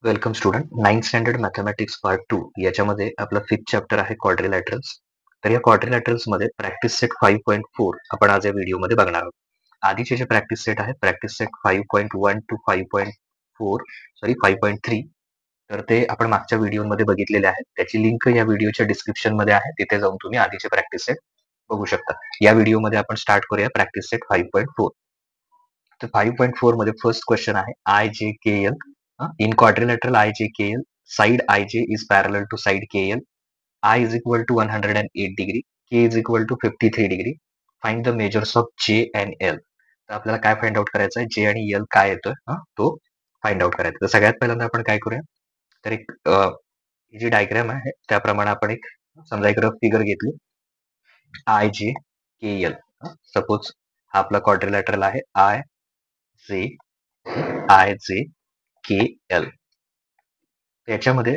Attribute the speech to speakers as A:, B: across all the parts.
A: Welcome student. 9th standard mathematics part 2 याच्यामध्ये आपला 5th chapter आहे क्वाड्रिलॅटरल्स. तर या क्वाड्रिलॅटरल्स मध्ये प्रॅक्टिस सेट 5.4 आपण आज या व्हिडिओमध्ये बघणार आहोत. आधीचे जे प्रॅक्टिस सेट आहे प्रॅक्टिस सेट 5.1 टू 5.3 तर ते आपण मागच्या व्हिडिओमध्ये बघितलेले आहेत. त्याची लिंक या व्हिडिओच्या डिस्क्रिप्शन मध्ये आहे. तिथे जाऊन तुम्ही आधीचे प्रॅक्टिस सेट बघू शकता. या व्हिडिओमध्ये आपण स्टार्ट करूया प्रॅक्टिस सेट 5.4. तर 5.4 मध्ये फर्स्ट क्वेश्चन आहे IJKL. In quadrilateral IJKL, side IJ is parallel to side KL. I is equal to 108 degree. K is equal to 53 degree. Find the measures of J and L. तर आपल्याला काय find out करायचं आहे? J आणि L काय येतोय तो find out करायचा. तर सगळ्यात पहिल्यांदा आपण काय करूया, तर एक जी डायग्राम आहे त्याप्रमाणे आपण एक समजा एक रफ फिगर घेतली IJKL. सपोज हा आपला क्वाड्रिलॅटरल आहे IJKL. त्याच्यामध्ये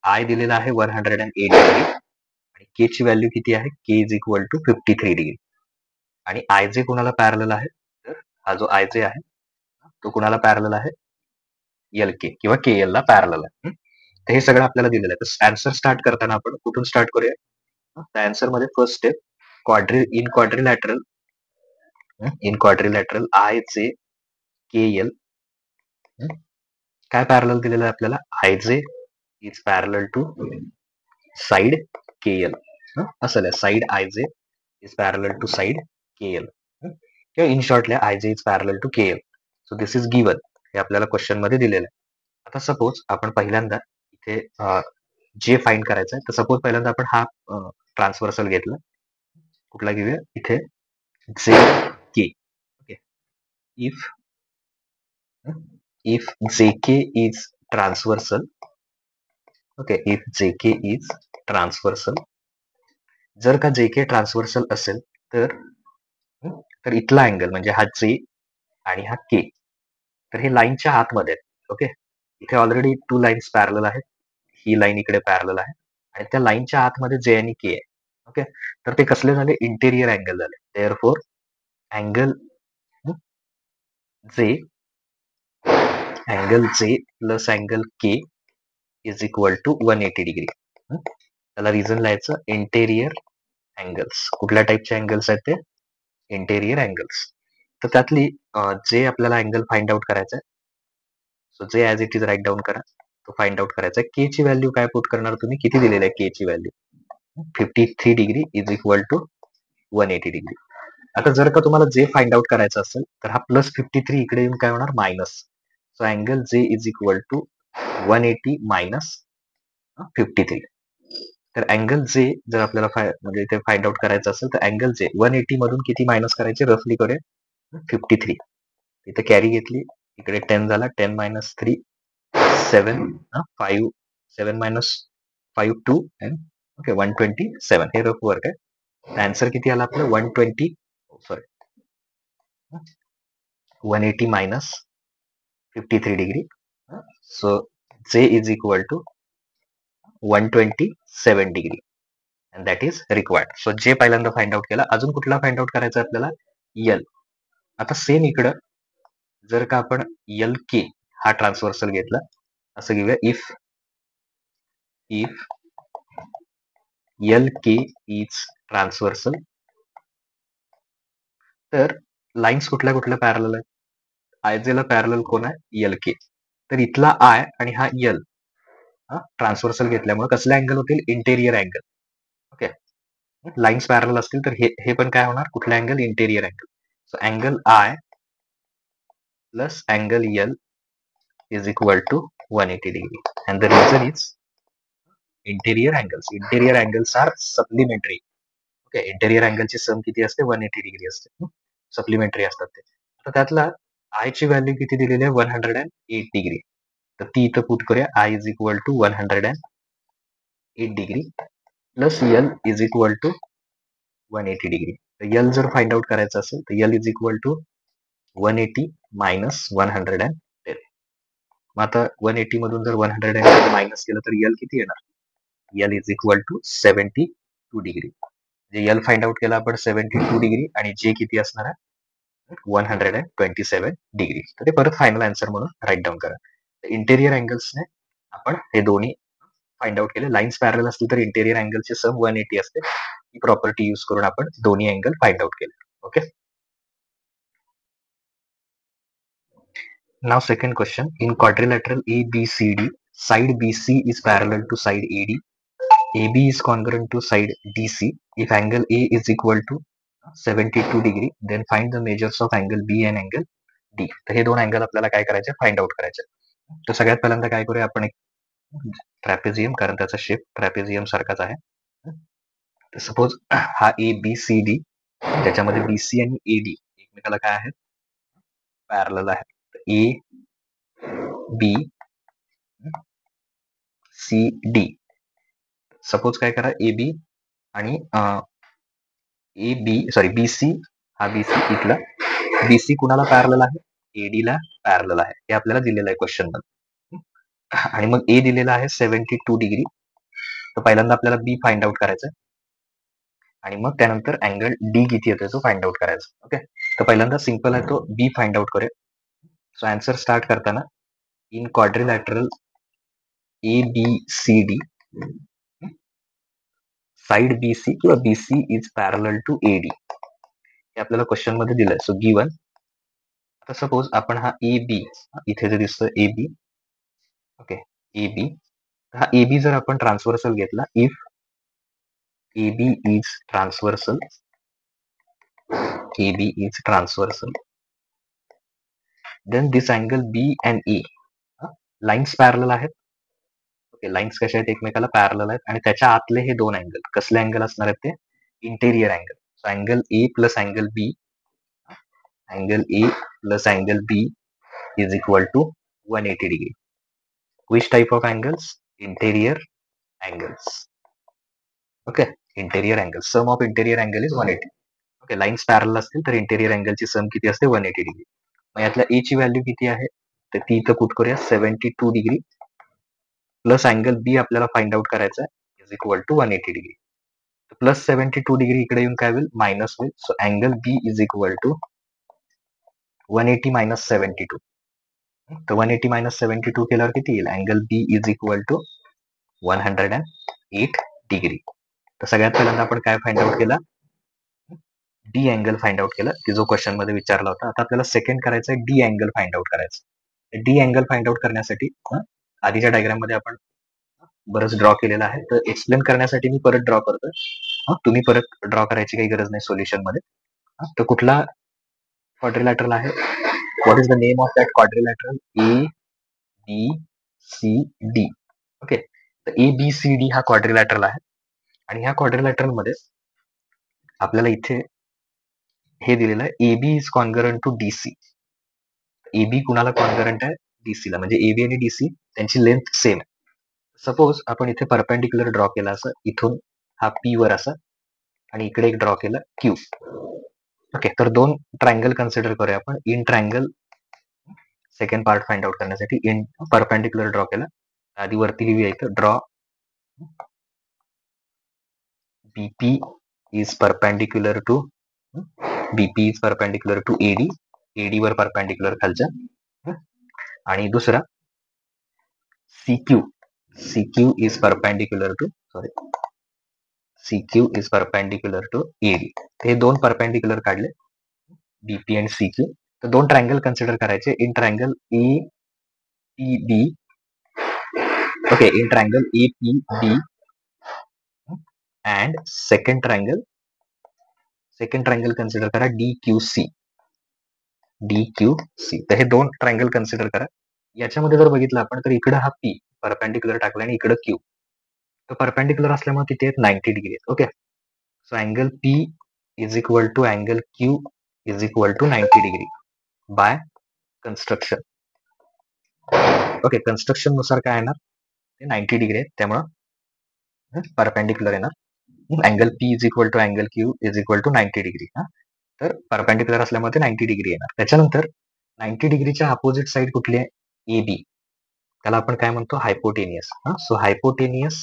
A: आय दिलेला आहे 108 डिग्री आणि के ची व्हॅल्यू किती आहे? के इज इक्वल टू 53 डिग्री. आणि आयजे कोणाला पॅरलल आहे? तर हा जो आयजे आहे तो कोणाला पॅरलल आहे? एल के किंवा के एल ला पॅरलल आहे. तर हे सगळं आपल्याला दिलेलं आहे. तर आन्सर स्टार्ट करताना आपण कुठून स्टार्ट करूया? त्या आन्सर मध्ये first step in quadrilateral I J K L काय पॅरलल दिलेलं आहे आपल्याला? IJ is parallel to side KL. असं side IJ is parallel to side KL किंवा in shortly IJ is parallel to KL. So this is given. हे आपल्याला question मध्ये दिलेलं आहे. आता सपोज आपण पहिल्यांदा इथे जे फाइंड करायचं आहे, तर सपोज पहिल्यांदा आपण हा ट्रान्सव्हर्सल घेतला. कुठला घेऊया? इथे जे के. Okay. If J K is transversal, okay, if J K is transversal, जर का जे के ट्रान्सव्हर्सल असेल तर इथला अँगल म्हणजे हा जे आणि हा के, तर हे लाईनच्या आतमध्ये आहेत. ओके. इथे ऑलरेडी 2 लाईन्स पॅरलल आहेत. ही लाईन इकडे पॅरलल आहे आणि त्या लाईनच्या आतमध्ये जे आणि के आहे. ओके. तर ते कसले झाले? इंटेरियर अँगल झाले. Therefore angle J plus angle K is equal to 180 degree. त्याला रिझन लिहायचं इंटेरियर अँगल्स. कुठल्या टाईपचे अँगल्स आहेत ते? Interior angles. तर त्यातली जे आपल्याला अँगल फाइंड आउट करायचा आहे, सो जे as it is write down करा. तो फाइंड आउट करायचा आहे. के ची व्हॅल्यू काय पुट करणार तुम्ही? किती दिलेलं आहे के ची value? 53 degree is equal to 180 degree. आता जर का तुम्हाला जे फाइंड आउट करायचं असेल तर हा प्लस 53 इकडे येऊन काय होणार? मायनस. सो अँगल जे इज इक्वल टू 180 मायनस 53. तर अँगल जे जर आपल्याला म्हणजे इथे फाइंड आउट करायचं असेल तर अँगल जे 180 मधून किती मायनस करायचे? रफली करूया. 53. इथे कॅरी घेतली, इकडे 10 झाला. 10 मायनस 3 7 5 7 मायनस 5 2 अँड ओके 127. हे रफ वर्क आहे. आन्सर किती आला आपलं? 180 minus 53 degree. So J is equal to 127 degree and that is required. So J पहिल्यांदा फाइंड आउट केला. अजून कुठला फाइंड आउट करायचा आपल्याला? यल. आता सेम इकडं जर का आपण यल के हा ट्रान्सव्हर्सल घेतला, असं घेऊया. If L K is transversal, तर लाईन्स कुठल्या कुठल्या पॅरलल आहेत? आयजेला पॅरलल कोण आहे? यल के. तर इथला आय आणि हा यल ट्रान्सव्हर्सल घेतल्यामुळे कसले अँगल होतील? Interior angle. Okay. Lines parallel असतील तर हे पण काय होणार? कुठला angle? Interior angle. So angle I plus angle L is equal to 180 degree and the reason is interior angles. Interior angles are supplementary. Okay, interior angle ची सम किती असते? 180 डिग्री असते. सप्लिमेंटरी असतात ते. तर त्यातला आय ची व्हॅल्यू किती दिलेली आहे? 108 डिग्री. तर ती इथं पुट करूया. I is equal to 108 degree plus L is equal to 180 degree. तर यल जर फाइंड आउट करायचं असेल तर L is equal to 180 minus 110. मग आता 180 मधून जर 110 मायनस केलं तर यल किती येणार? L is equal to 72 degree. जे यल फाइंड आउट केला आपण 72 डिग्री आणि जे किती असणार आहे? 127 डिग्री. तर ते परत फायनल आन्सर म्हणून राईट डाऊन करा. इंटेरियर अँगल्सने आपण हे दोन्ही फाइंड आउट केले. लाईन्स पॅरल असतील तर इंटेरियर अँगलचे सम 180 असते. ही प्रॉपर्टी यूज करून आपण दोन्ही अँगल फाइंड आउट केले. Okay. Now second question, in quadrilateral ABCD, side BC is parallel to side AD. AB is congruent to side DC. If angle A is equal to 72 degree, then find the measures of angle B and angle D. तर हे दोन angle आपल्याला काय करायचे, find out करायचे. तर सगळ्यात पहिल्यांदा काय करूया आपण, एक ट्रॅपेझियम, कारण त्याचा शेप ट्रॅपेझियम सारखाच आहे. तर सपोज हा ABCD, त्याच्यामध्ये BC आणि AD एकमेकाला काय आहे, पॅरलल आहे. A B C D. Suppose काय करा, AB आणि BC, हा BC इथला, BC कुणाला पॅरलल आहे, AD ला पॅरलल आहे. हे आपल्याला दिलेलं आहे क्वेश्चन मध्ये. आणि मग A दिलेला आहे 72 डिग्री. तर पहिल्यांदा आपल्याला B फाइंड आउट करायचं आणि मग त्यानंतर अँगल D किती येतोय तो फाइंड आउट करायचा. ओके. तर पहिल्यांदा सिंपल आहे तो B फाइंड आउट करूया. सो आन्सर स्टार्ट करताना, in quadrilateral ABCD, side BC किंवा BC is parallel to AD. हे आपल्याला क्वेश्चन मध्ये दिलंय. So given. आता सपोज आपण हा AB, इथे जे दिसतं AB, ओके, AB, हा AB जर आपण ट्रान्सव्हर्सल घेतला, if AB is transversal, AB is transversal, then this angle B and A, lines parallel आहेत. ओके, लाईन्स कशा आहेत, एकमेकाला पॅरलल आहेत. आणि त्याच्या आतले हे दोन अँगल कसले अँगल असणार आहेत, ते interior angle. So angle A plus angle B, angle A plus angle B is equal to 180 degree. Which type of angles, interior angles. Okay, interior angle, sum of interior angle is 180. Okay, lines parallel असतील तर interior अँगलची sum किती असते, 180 degree. मग यातल्या A ची value किती आहे, तर ती इथं पुट करूया, 72 डिग्री प्लस अँगल B आपल्याला फाइंड आउट करायचा आहे, is equal to 180 degree. Plus 72 degree इकडे येऊन काय होईल, मायनस होईल. So angle B is equal to 180 minus 72. तर 180 मायनस 72 केल्यावर किती येईल, angle B is equal to 108 degree. तर सगळ्यात पहिल्यांदा आपण काय फाइंड आउट केला, D अँगल फाइंड आउट केला, की जो क्वेश्चन मध्ये विचारला होता. आता आपल्याला सेकंड करायचं आहे, D अँगल फाइंड आउट करायचं. D अँगल फाइंड आउट करण्यासाठी आधीच्या डायग्राम मध्ये आपण बरंच ड्रॉ केलेलं आहे. तर एक्सप्लेन करण्यासाठी मी परत ड्रॉ करतोय. तुम्ही परत ड्रॉ करायची काही गरज नाही सोल्युशन मध्ये. तर कुठला क्वाड्रिलॅटरल आहे, what is the name of that quadrilateral, ABCD. Okay, तर ABCD हा क्वाड्रिलॅटरल आहे. आणि ह्या क्वाड्रिलॅटरल मध्ये आपल्याला इथे हे दिलेलं आहे, AB is congruent to DC. AB कुणाला कॉन्गरंट आहे, DC ला. म्हणजे AB आणि DC त्यांची लेंथ सेम आहे. सपोज आपण इथे परपेंडिक्युलर ड्रॉ केला असं, इथून हा P वर असं, आणि इकडे एक ड्रॉ केलं Q. ओके, तर दोन ट्रायंगल कन्सिडर करूया आपण. In triangle second part find out करण्यासाठी इन परपेंडिक्युलर ड्रॉ केला. आधी वरती लिहूया इथं, draw BP is perpendicular to AD. AD वर परपेंडिक्युलर खालच्या. आणि दुसरा CQ is perpendicular to AD. हे दोन परपेंडिक्युलर काढले, BP आणि CQ. तर दोन ट्रायंगल कन्सिडर करायचे. In triangle APB, okay, in triangle APB and second triangle consider करा DQC. तर हे दोन ट्रायंगल कन्सिडर करा. याच्यामध्ये जर बघितलं आपण, तर इकडं हा P परपेंडिक्युलर टाकला आणि इकडं Q. तर परपेंडिक्युलर असल्यामुळे तिथे 90 डिग्री आहेत. Okay, so angle P is equal to angle Q is equal to 90 degree by construction. Okay, construction नुसार काय येणार, ते 90 डिग्री आहेत, त्यामुळं परपेंडिक्युलर येणार. Angle P is equal to angle Q is equal to 90 degree. तर perpendicular असल्यामुळे ते 90 डिग्री येणार. त्याच्यानंतर 90 डिग्रीच्या अपोजिट साइड कुठली आहे, AB. त्याला आपण काय म्हणतो, हायपोटेनियस. So hypotenuse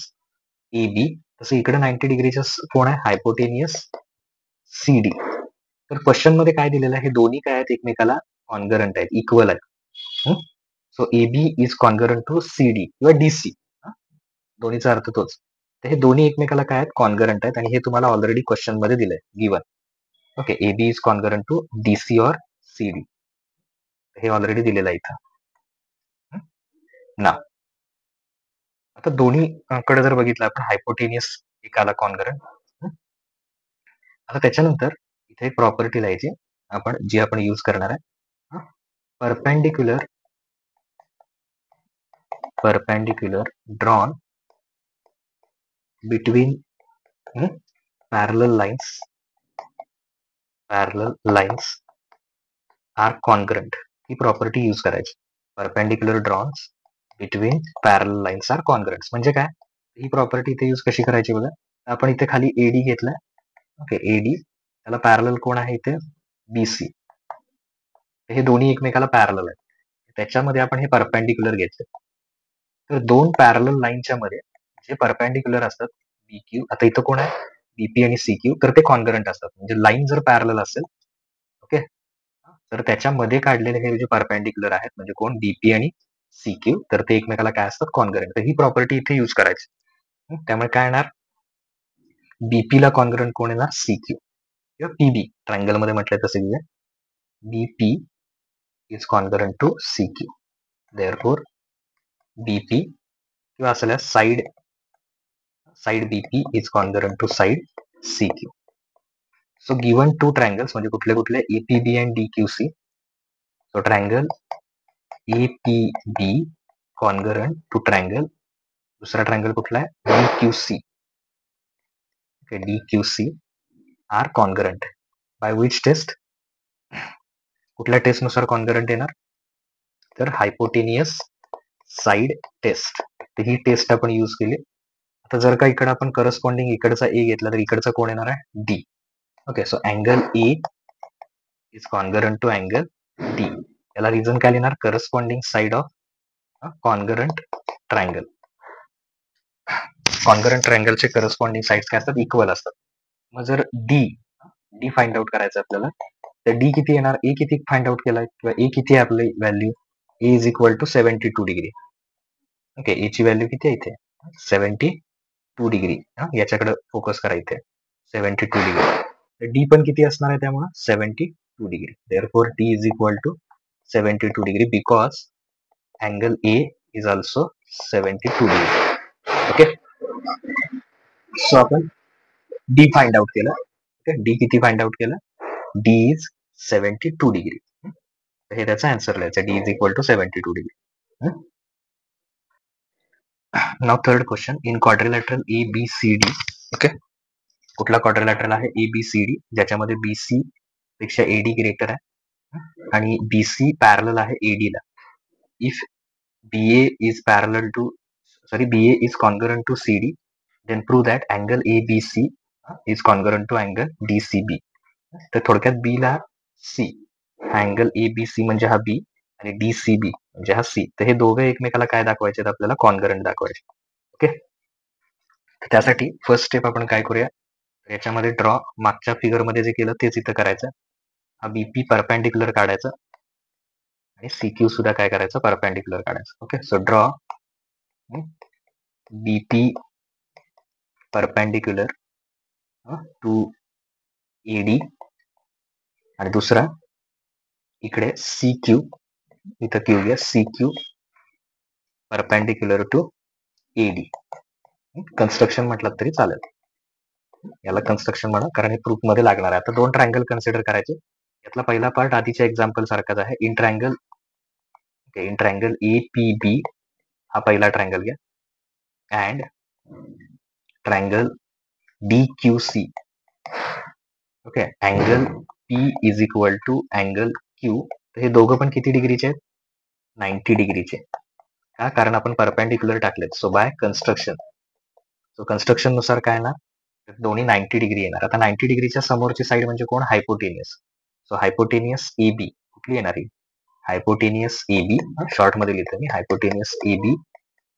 A: AB. तसं इकडे 90 डिग्रीच्या कोण आहे, हायपोटेनियस CD. तर क्वेश्चन मध्ये काय दिलेलं आहे, हे दोन्ही काय आहेत, एकमेकाला कॉन्गरंट आहेत, इक्वल आहेत. So AB is congruent to CD किंवा DC. दोन्हीचा अर्थ तोच. तर हे दोन्ही एकमेकाला काय आहेत, कॉन्गरंट आहेत, आणि हे तुम्हाला ऑलरेडी क्वेश्चन मध्ये दिलंय given. Okay, AB is congruent to DC और CD. हे ऑलरेडी दिलेलं आहे इथं ना. आता दोन्ही कडे जर बघितलं आपण, हायपोटेनियस एकाला कॉन्गरंट. आता त्याच्यानंतर इथे एक प्रॉपर्टी लिहायची जी आपण यूज करणार आहे. Perpendicular drawn between parallel lines are congruent. ही प्रॉपर्टी यूज करायची. Perpendicular drawns between parallel lines are congruents म्हणजे काय, ही प्रॉपर्टी इथे यूज कशी करायची बघा. आपण इथे खाली एडी घेतलाय. ओके, एडी त्याला पॅरल कोण आहे इथे, BC. हे दोन्ही एकमेकाला पॅरल आहेत. त्याच्यामध्ये आपण हे परपेंडिक्युलर घेतले. तर दोन पॅरल लाईनच्या मध्ये जे परपेंडिक्युलर असतात BQ, आता इथं कोण आहे BP आणि CQ, तर ते कॉन्ग्रंट असतात. म्हणजे लाईन जर पॅरल असेल, ओके, तर त्याच्यामध्ये काढलेले हे जे परपेंडिक्युलर आहेत म्हणजे कोण, BP आणि CQ, तर ते एकमेकाला काय असतात, कॉन्ग्रंट. तर ही प्रॉपर्टी इथे यूज करायची. त्यामुळे काय येणार, BP ला कॉन्ग्रंट कोण येणार, CQ किंवा PB. ट्रायंगल मध्ये म्हटलंय तसं घेऊया. BP is congruent to CQ. Therefore BP किंवा असल्या side BP is congruent to side CQ. So given two triangles म्हणजे कुठले कुठले, APB and DQC. So triangle APB congruent to triangle, दुसरा ट्रायंगल कुठला आहे, DQC. Okay, DQC are congruent by which test, कुठल्या test नुसार कॉन्ग्रंट येणार, तर हायपोटेनियस साइड टेस्ट. तर ही टेस्ट आपण यूज केली. आता जर का इकडे आपण करस्पॉन्डिंग इकडचा A घेतला तर इकडचा कोण येणार आहे, D. Okay, so angle A is congruent to angle D. याला रिझन काय लिहिणार, corresponding side of congruent triangle. Congruent ट्रायंगलचे करस्पॉन्डिंग साइड्स काय असतात, इक्वल असतात. मग जर D फाइंड आउट करायचं आपल्याला, तर D किती येणार, A किती फाइंड आउट केलाय किंवा A किती आहे आपली value, A is equal to 72 degree. Okay, A ची व्हॅल्यू किती आहे इथे, 72 डिग्री. याच्याकडे फोकस करा इथे, 72 डिग्री. तर D पण किती असणार आहे त्यामुळे 72 degree. Therefore D is equal to 72 degree because angle A is also 72 degree. Okay, so आपण D फाइंड आउट केलं. ओके, D किती फाइंड आउट केलं, D इज 72 डिग्री. हे त्याचा आन्सर लिहायचा, D is equal to 72 degree. Now third question, in quadrilateral ABCD. Okay, कुठला quadrilateral आहे, ABCD, ज्याच्यामध्ये BC पेक्षा AD ग्रेटर आहे आणि BC पॅरलल आहे AD ला. If BA is congruent to CD, then prove that angle ABC is congruent to angle DCB. तर थोडक्यात B ला C, अँगल ABC म्हणजे हा B आणि DCB म्हणजे हा C. तर हे दोघं एकमेकाला काय दाखवायचे, आपल्याला कॉन्ग्रंट दाखवायचे. ओके, त्यासाठी फर्स्ट स्टेप आपण काय करूया, याच्यामध्ये ड्रॉ, मागच्या फिगर मध्ये जे केलं तेच इथं करायचं. हा BP परपेंडिक्युलर काढायचा आणि CQ सुद्धा काय करायचं, परपेंडिक्युलर काढायचं. Okay, so draw BP perpendicular to AD आणि दुसरा इकडे CQ, इथं Q घ्या, CQ perpendicular to AD. Construction म्हटलं तरी चालेल, याला कन्स्ट्रक्शन म्हणा कारण हे प्रूफ मध्ये लागणार आहे. आता दोन ट्रायंगल कन्सिडर करायचे. यातला पहिला पार्ट आधीच्या एक्झाम्पल सारखाच आहे. इन ट्रायंगल APB हा पहिला ट्रायंगल घ्या and triangle DQC. Okay, angle P is equal to angle Q. हे दोघं पण किती डिग्रीचे आहेत, 90 डिग्रीचे. का, कारण आपण परपेंडिक्युलर टाकलेत. So by construction, so construction नुसार काय ना, दोन्ही 90 डिग्री येणार. आता 90 डिग्रीच्या समोरची साईड म्हणजे कोण, हायपोटेनियस. सो हायपोटेनियस AB कुठली येणार आहे, हायपोटेनियस AB. शॉर्ट मध्ये लिहितो मी, hypotenuse AB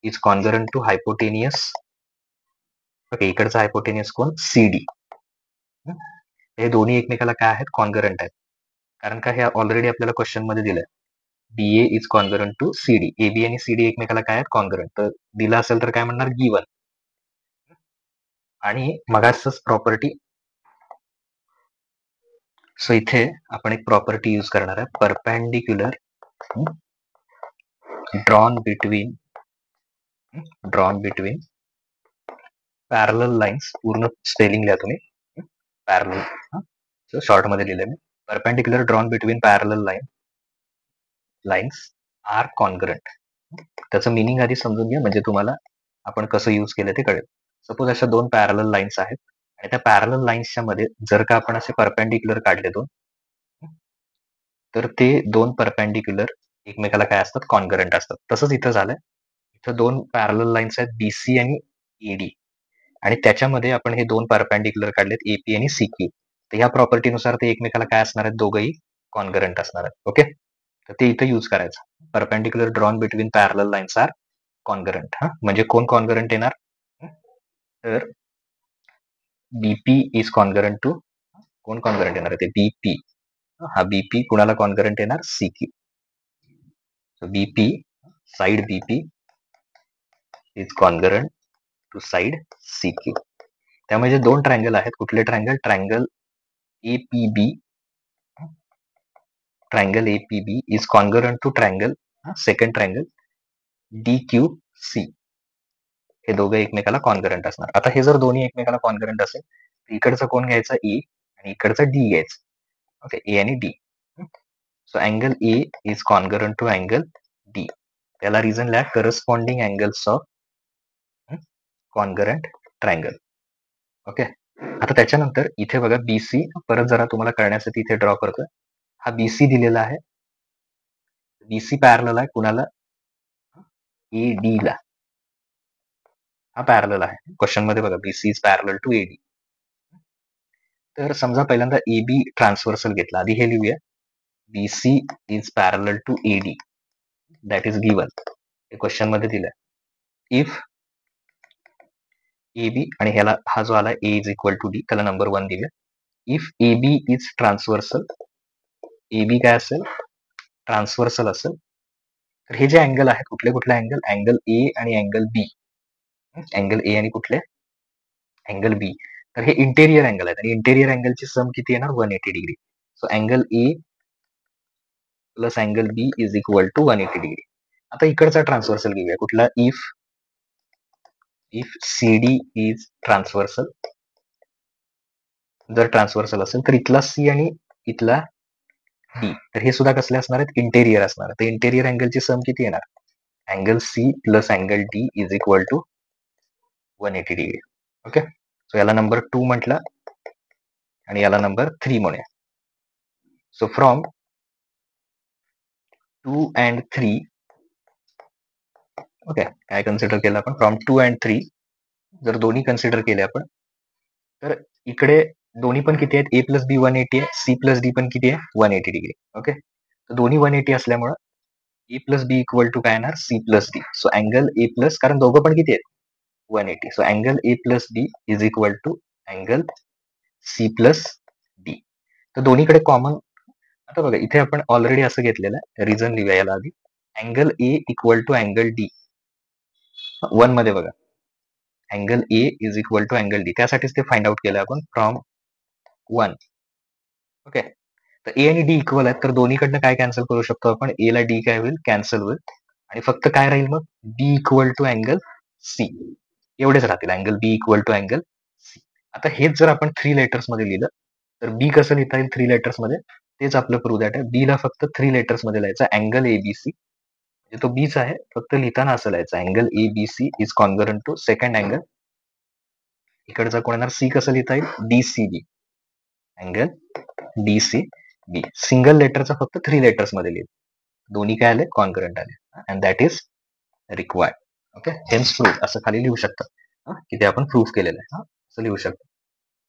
A: is congruent to hypotenuse. Okay, इकडचा हायपोटेनियस कोण, CD. हे दोन्ही एकमेकाला काय आहेत, कॉन्ग्रंट आहेत. कारण का, हे ऑलरेडी आपल्याला क्वेश्चन मध्ये दिलंय. BA is congruent to CD. AB आणि CD एकमेकाला काय आहेत? कॉन्ग्रंट. तर दिला असेल तर काय म्हणणार? गिवन. आणि मगाचच प्रॉपर्टी, सो इथे आपण एक प्रॉपर्टी यूज करणार आहे, perpendicular drawn between parallel lines. पूर्ण स्पेलिंग लिहा तुम्ही, पॅरलल. सो शॉर्ट मध्ये लिहिले मी, perpendicular drawn between parallel lines are congruent. त्याचं मिनिंग आधी समजून घ्या, म्हणजे तुम्हाला आपण कसं यूज केलं ते कळेल. सपोज अशा दोन पॅरलल लाईन्स आहेत आणि त्या पॅरलल लाईन्सच्या मध्ये जर का आपण असे परपेंडिक्युलर काढले दोन, तर ते दोन परपेंडिक्युलर एकमेकाला काय असतात? कॉन्ग्रंट असतात. तसंच इथं झालंय. इथं दोन पॅरलल लाईन्स आहेत, BC आणि ED, आणि त्याच्यामध्ये आपण हे दोन परपेंडिक्युलर काढलेत, AP आणि CQ. तर ह्या प्रॉपर्टीनुसार ते एकमेकाला काय असणार आहेत? दोघंही कॉन्ग्रंट असणार आहेत. ओके, तर ते इथं यूज करायचं. Perpendicular drawn between parallel lines are congruent. म्हणजे कोण कॉन्ग्रंट येणार? तर BP इज कॉन्ग्रंट टू, कोण कॉन्ग्रंट येणार आहे? ते BP. हा BP कुणाला कॉन्ग्रंट येणार? CQ. So BP, side BP is congruent to side CQ. त्यामुळे जे दोन ट्रायंगल आहेत, कुठले triangle? Triangle APB. Triangle APB is congruent to triangle, second triangle DQC. हे दोघं एकमेकाला कॉन्ग्रंट असणार. आता हे जर दोन्ही एकमेकाला कॉन्ग्रंट असेल, तर इकडचं कोण घ्यायचं? E, आणि इकडचं D घ्यायचं. ओके, A आणि D. So angle A is congruent to angle D. त्याला रिझन लिहा, corresponding angles of congruent triangle. Okay, आता त्याच्यानंतर इथे बघा BC, परत जरा तुम्हाला कळण्यासाठी इथे ड्रॉ करतोय. हा BC दिलेला आहे. BC पॅरलल आहे कुणाला? AD ला. हा पॅरलल आहे. क्वेश्चन मध्ये बघा, BC is parallel to AD. तर समजा पहिल्यांदा AB ट्रान्सव्हर्सल घेतला. आधी हे लिहूया, BC is parallel to AD. That is given. हे क्वेश्चन मध्ये दिलंय. इफ AB, आणि ह्याला हा जो आला A is equal to D, त्याला नंबर 1 दिले. If AB is transversal, AB काय असेल? ट्रान्सव्हर्सल असेल. तर हे जे अँगल आहे, कुठले कुठले अँगल? अँगल A आणि अँगल B. अँगल A आणि कुठले? Angle B. तर हे इंटेरियर अँगल आहेत, आणि इंटेरियर अँगलची सम किती येणार? 180 degree. So angle A plus angle B is equal to 180 degree. आता इकडचा ट्रान्सव्हर्सल घेऊया, कुठला? If CD is transversal. जर ट्रान्सव्हर्सल असेल तर इथला C आणि इथला D, तर हे सुद्धा कसले असणार आहेत? इंटेरियर असणार. तर इंटेरियर अँगलची सम किती येणार? Angle C plus angle D is equal to 180 degree. Okay, so याला नंबर 2 म्हटलं आणि याला नंबर 3 म्हणूया. सो फ्रॉम 2 and 3, ओके, काय कन्सिडर केलं आपण? फ्रॉम 2 and 3 जर दोन्ही कन्सिडर केले आपण, तर इकडे दोन्ही पण किती आहेत? A प्लस B 180 आहे, C प्लस D पण किती आहे? 180 डिग्री. ओके, तर दोन्ही 180 असल्यामुळं A plus B equal to काय येणार? C plus D. So angle A plus, कारण दोघं पण किती आहेत? 180. So angle A plus B is equal to angle C plus D. तर दोन्हीकडे कॉमन. आता बघा, इथे आपण ऑलरेडी असं घेतलेलं आहे, रिझन लिहूया याला आधी. Angle A equal to angle D 1 मध्ये बघा, angle A is equal to angle D. त्यासाठीच ते फाइंड आउट केलं आपण, फ्रॉम 1. ओके, तर A आणि D इक्वल आहेत, तर दोन्हीकडनं काय कॅन्सल करू शकतो आपण? A ला D काय होईल? कॅन्सल होईल, आणि फक्त काय राहील मग? B equal to angle C. एवढेच राहतील, angle B equal to angle C. आता हेच जर आपण 3 लेटर्स मध्ये लिहिलं, तर B कसं लिहिता येईल 3 लेटर्स मध्ये? तेच आपलं प्रूव्ह दॅट आहे. B ला फक्त 3 लेटर्स मध्ये लिहायचं, अँगल ABC. म्हणजे तो Bच आहे, फक्त लिहिताना असं लिहायचं, angle ABC is congruent to second angle. इकडचा कोण येणार? C कसं लिहिता येईल? DCB. Angle DCB. सिंगल लेटरचा फक्त 3 लेटर्स मध्ये लिहिलं, दोन्ही काय आले? कॉन्ग्रंट आले, and that is required. Okay, hence prove असं खाली लिहू शकतं, की ते आपण प्रूव्ह केलेलं आहे, असं लिहू शकतो.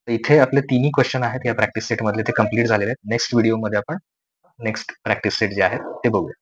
A: तर इथे आपले तिन्ही क्वेश्चन आहेत या प्रॅक्टिस सेट मधले, ते कम्प्लीट झालेले आहेत. नेक्स्ट व्हिडिओ मध्ये आपण नेक्स्ट प्रॅक्टिस सेट जे आहेत ते बघूया.